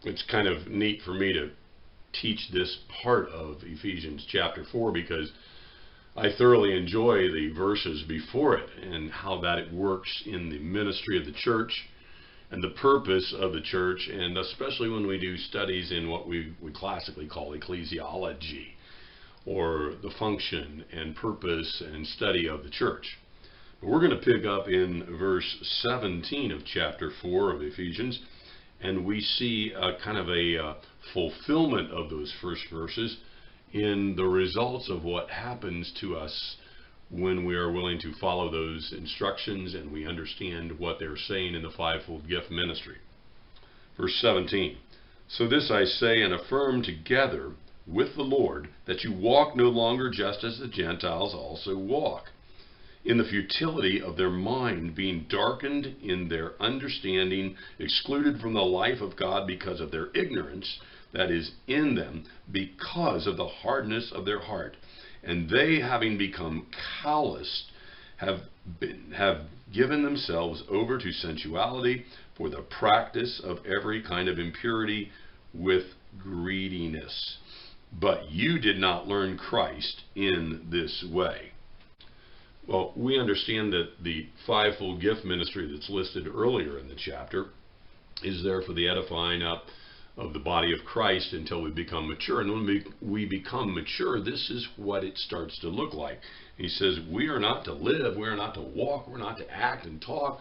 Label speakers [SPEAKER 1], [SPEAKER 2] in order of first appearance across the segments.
[SPEAKER 1] it's kind of neat for me to teach this part of Ephesians chapter 4 because I thoroughly enjoy the verses before it and how that it works in the ministry of the church and the purpose of the church, and especially when we do studies in what we classically call ecclesiology, or the function and purpose and study of the church. But we're going to pick up in verse 17 of chapter 4 of Ephesians, and we see a kind of a fulfillment of those first verses in the results of what happens to us when we are willing to follow those instructions and we understand what they're saying in the fivefold gift ministry. Verse 17, so this I say and affirm together with the Lord, that you walk no longer just as the Gentiles also walk, in the futility of their mind, being darkened in their understanding, excluded from the life of God because of their ignorance that is in them, because of the hardness of their heart. And they, having become calloused, have given themselves over to sensuality for the practice of every kind of impurity with greediness. But you did not learn Christ in this way. Well, we understand that the fivefold gift ministry that's listed earlier in the chapter is there for the edifying up of the body of Christ until we become mature. And when we become mature, this is what it starts to look like. He says we are not to live, we are not to walk, we're not to act and talk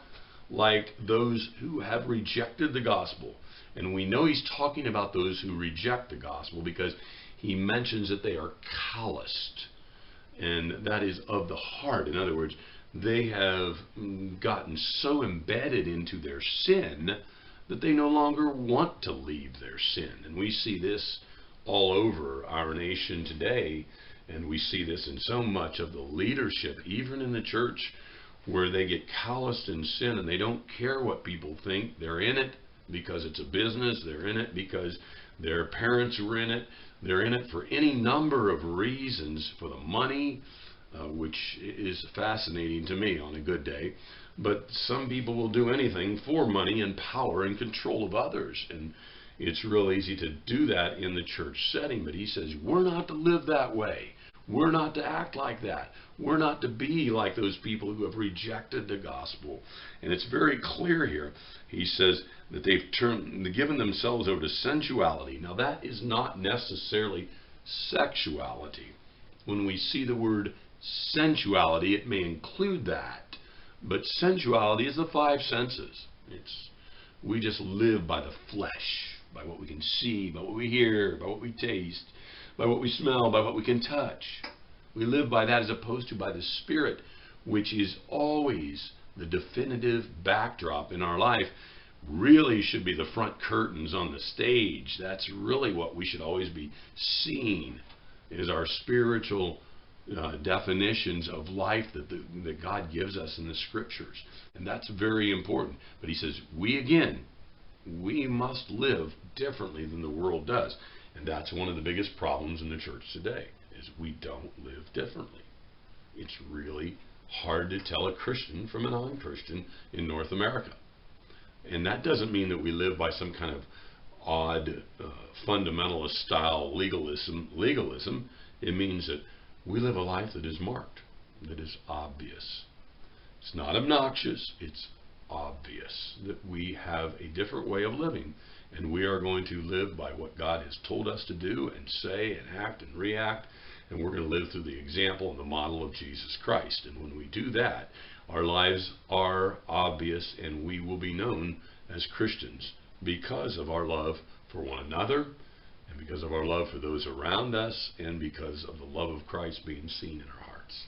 [SPEAKER 1] like those who have rejected the gospel. And we know he's talking about those who reject the gospel because he mentions that they are calloused. And that is of the heart. In other words, they have gotten so embedded into their sin that they no longer want to leave their sin. And we see this all over our nation today. And we see this in so much of the leadership, even in the church, where they get calloused in sin and they don't care what people think. They're in it because it's a business. They're in it because their parents were in it. They're in it for any number of reasons, for the money, which is fascinating to me on a good day. But some people will do anything for money and power and control of others. And it's real easy to do that in the church setting. But he says, we're not to live that way. We're not to act like that. We're not to be like those people who have rejected the gospel. And it's very clear here. He says that they've given themselves over to sensuality. Now that is not necessarily sexuality. When we see the word sensuality, it may include that. But sensuality is the five senses. We just live by the flesh, by what we can see, by what we hear, by what we taste, by what we smell, by what we can touch. We live by that as opposed to by the Spirit, which is always the definitive backdrop in our life. Really should be the front curtains on the stage. That's really what we should always be seeing, is our spiritual definitions of life that God gives us in the Scriptures. And that's very important. But he says, we must live differently than the world does. And that's one of the biggest problems in the church today, is we don't live differently. It's really hard to tell a Christian from a non-Christian in North America. And that doesn't mean that we live by some kind of odd fundamentalist style legalism. It means that we live a life that is marked, that is obvious. It's not obnoxious, it's obvious that we have a different way of living, and we are going to live by what God has told us to do and say and act and react, and we're going to live through the example and the model of Jesus Christ. And when we do that, our lives are obvious, and we will be known as Christians because of our love for one another, and because of our love for those around us, and because of the love of Christ being seen in our hearts.